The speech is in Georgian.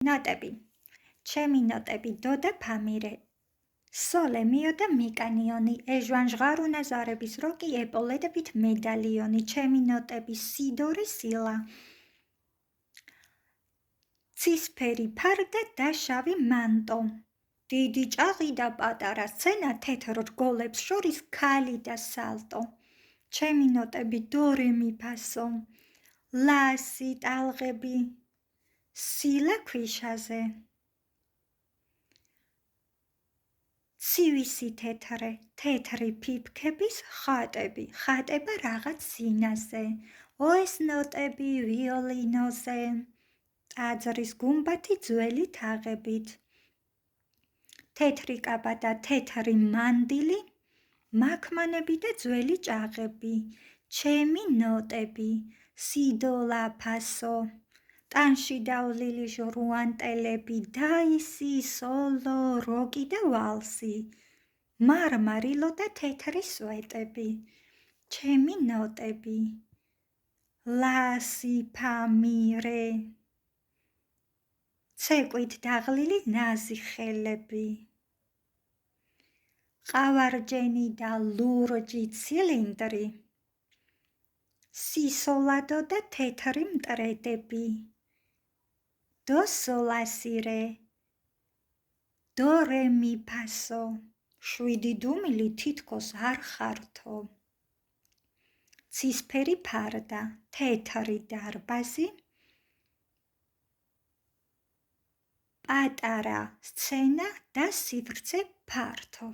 ნოტები. ჩემი ნოტები დო და ფამირე. სოლე მიო და მიკანიონი. ეჟვანჟღარუნა ზარების როკი ეპოლედებით მედალიონი. ჩემი ნოტები სიდორი სილა. ცისფერი ფარდა და შავი მანტო. დიდი ჭაღი და პატარა სცენა თეთრ რგოლებს შორის ქალი და სალტო. ჩემი ნოტები დო რე მი ფასო. ლა სი ტალღები. სილა ქვიშაზე. ცივისი თეთრე, თეთრი ფიფქების ხატები. ხატება რაღაც სინაზე. ოეს ნოტები ვიოლინოზე. ტაძრის გუმბათი ძველი თაღებით. თეთრი კაბა და თეთრი მანდილი. მაქმანები და ძველი ჭაღები. ჩემი ნოტები. სიდო ლა ფასო. ტანში დავლილი ჟრუანტელები. დაისი, სოლო, როკი და ვალსი. მარმარილო და თეთრი სვეტები. ჩემი ნოტები. ლა სი ფამირე. ცეკვით დაღლილი ნაზი ხელები. ყავარჯენი და ლურჯი ცილინდრი. სისოლადო და თეთრი მტრედები. დო სოლ ლა სი რე. დო რე მი ფასო. 7 დუმილი თითქოს არ ხართო. ცისფერი ფარდა, თეთრი დარბაზი. პატარა სცენა და სივრცე ფართო.